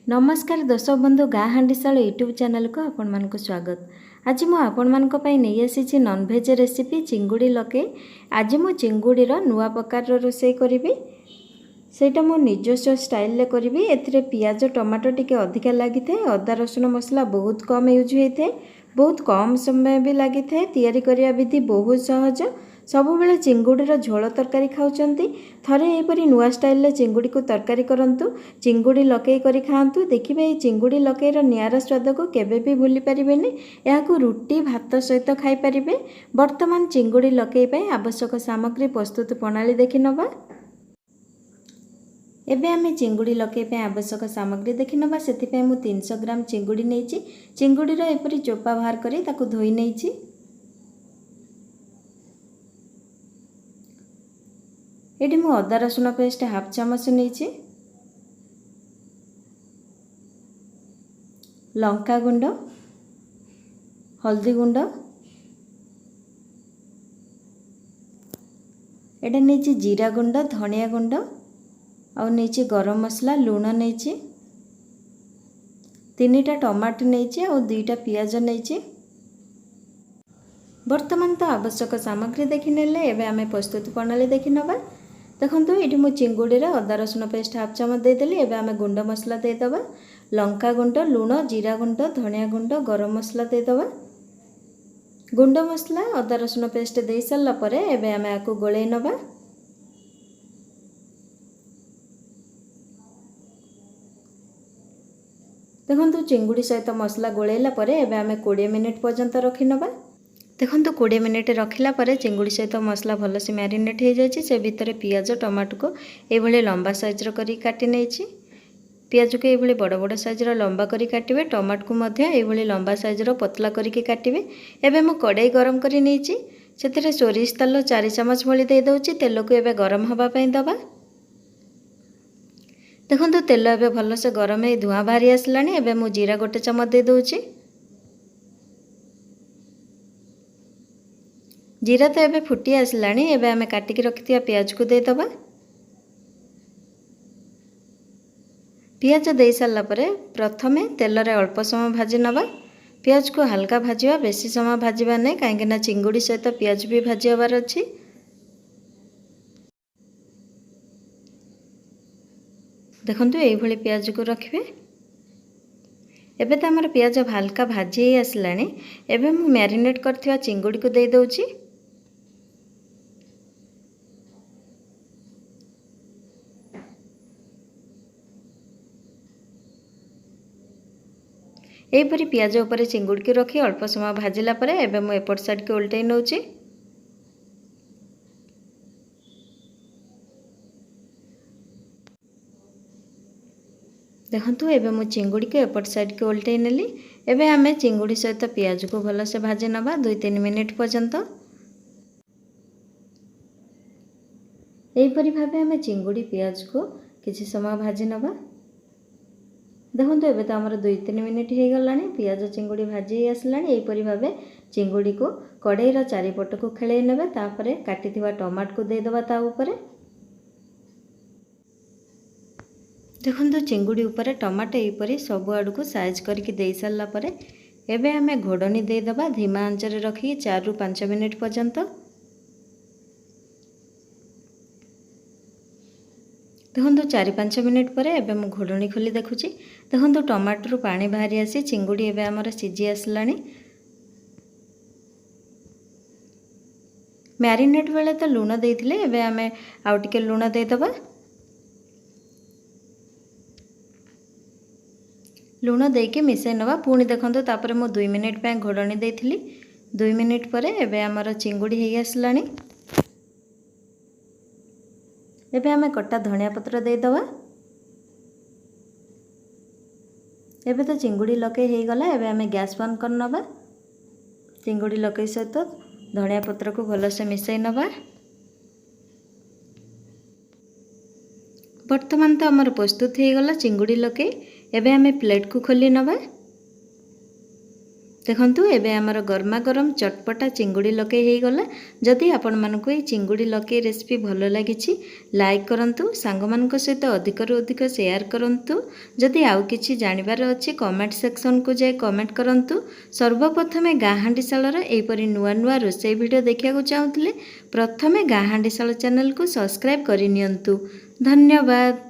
नमस्कार दर्शक बंधु गाँ हांडीशाल यूट्यूब चैनल को आपण मानक स्वागत। आज मु आपण मानक पई नहीं आसी नॉनवेज रेसिपी चिंगुड़ी लके। आज मु चिंगुड़ी नुआ प्रकार रोषे करी सेटा मो निजस्व स्टाइल रे करी। एथिरे पियाज टमाटो टिके अधिका लगी थाए, अदा रसुण मसला बहुत कम यूज होता है, बहुत कम समय भी लगी थाए। तैयारी करिया विधि बहुत सहज। सबु बेले चिंगुड़ी झोल तरकारी खाउचंती, थरे एपरी नुआ स्टाइल रे चिंगुड़ी को तरकारी करंतु, चिंगुड़ी लकई करी खांतु। देखिबे ए चिंगुड़ी लकईर नियारा स्वाद को केबे भी भूली परिबेनी। याकू रुटी भात सहित खाई परिबे। वर्तमान चिंगुड़ी लकई पई आवश्यक सामग्री प्रस्तुत प्रणाली देखि नबा। एबे आमे चिंगुड़ी लकई पे आवश्यक सामग्री देखि नबा। सेति पे मु 300 ग्राम चिंगुड़ी नेइची। चिंगुड़ी रो एपरी चोपा बाहर करी ताकू धोई नेइची। एटी मु अदा रसुण पेस्ट हाफ चामच नेइची, लंका गुंड, हल्दी गुंड, एटा नेइची जीरा गुंड, धनिया गुंड और नेइची गरम मसला, लूण नेइची, 3टा टमाटो नेइची और 2टा पियाज नेइची। वर्तमान तो आवश्यक सामग्री देखि नेले। एबे आमे प्रस्तुत प्रणाली देखि नबा। देखंतु एटी मु चिंगुड़ी रे अदा रसुण पेस्ट हाफ चामच दे देली। एबे आमे गुंड मसला दे दबा। लंका गुंड, लूण, जीरा गुंड, धनिया गुंड, गरम मसला दे दबा। गुंड मसला अदा रसुण पेस्ट दे सारला परे एबे आमे आकु गोळेई नबा। देखंतु चिंगुड़ी सहित मसला गोळेला परे एबे आमे 20 मिनिट पर्यंत रखि नबा। देखंतु 20 मिनिट रखिला परे चिंगुड़ी सहित मसला भलसे मैरिनेट हो जाइए। से भितर पियाज टमाटो को ये लंबा साइज करी काटी नेइछि। पियाज को ये बड़ बड़ साइज लंबा करी काटिबे। टमाटो को मध्य ये लंबा साइज पतला करिके काटिबे। एबे मु कड़ाई गरम करी नेइछि। सेथिरे सोरिष तेल 4 चमच भली दे दउछि। तेल को एबे गरम हबा पई दबा। देखंतु तेल एबे भलसे गरम हे धुआं बाहरी आसलानी। एबे मु जीरा 1 चमच दे दउछि। जीरा तो एबे फुटी आसलानी। एबे आमे काटिकी रखिथिया पियाज को दे दबा। पियाज दे सारला परे प्रथमे तेल रे अल्प समय भाजी नबा। पियाज को हल्का भाजिबा, बेसी समय भाजिबा नै, काहेकि ना चिंगुड़ी सहित पियाज भी भाजी हबार अछि। देखंतु एई भली पियाज को रखिबे। एबे त हमर पियाज हल्का भाजी आसलानी। एबे मु मैरिनेट करथिवा चिंगुड़ी को दे दउछि। एपरी पियाज उपरे चिंगुड़ी के रखी अल्प समय भाजिला परे एबे मु एपट साइड के उल्टै नउछि। देखंतु एबे मु चिंगुड़ी के एपट साइड के उल्टै नेली। एबे आमे चिंगुड़ी सहित पियाज को भलसे भाजी नबा 2-3 मिनिट पर्यंत। एपरी भाबे आमे चिंगुड़ी पियाज को किछि समय भाजी नबा। देखंतु एबे त हमर 2-3 मिनिट हे गलानी। पियाज चिंगुड़ी भाजी आसलानी। एपरी भाबे चिंगुड़ी को कड़ाई रा चारिपट को खेलै नेबे। तापरे काटिथिवा टमाटो को दे दबा ता ऊपरे। देखंतु चिंगुड़ी ऊपर टमाटो एपरी सब आड़ को साइज करके दे सारला परे एबे आमे घोड़नी दे दबा। धीमा आंच रे रखी 4-5 मिनिट पर्यंत। देखंतु 4-5 मिनिट पर एबे मु घोड़नी खोली देखुची। देखंतु टमाटो रु पानी बाहरी आसी चिंगुड़ी एबे हमर सिझी आसलानी। मैरिनेट बेले तो लूण देइथिले, एबे आमे आउ टिके लूण दे दबा। लूण देके मिसै नबा। पुणी देखंतु तापरे मु 2 मिनिट पे घोड़नी देइथिली। 2 मिनिट पर एबे हमर चिंगुड़ी हे आसलानी। एबे आमे कटा धनिया पत्र दे दबा। एबे तो चिंगुड़ी लकई हे गला। एबे आमे गैस बंद कर नबा। चिंगुड़ी लकई सहित धनिया पत्र को भलसे मिसै नबा। वर्तमान तो हमर प्रस्तुत हे गला चिंगुड़ी लकई। एबे आमे प्लेट को खोली नबा। देखंतु एबे आमर गरमा गरम चटपटा चिंगुड़ी लकई हो गला। जदि आपण मानकु ये चिंगुड़ी लकई रेसिपी भल लगी लाइक करंतु, सांग मानक सहित अधिक रु अधिक शेयर करंतु। जदि आउ किछि जानिबार अछि कमेंट सेक्शन को जाय कमेंट करंतु। सर्वप्रथमे गाँ हांडीशालर एपरि नुआ नुआ रोषेई वीडियो देखिया चाहूले प्रथमे गाँ हांडीशाल चैनल को सब्सक्राइब करि नियंतु। धन्यवाद।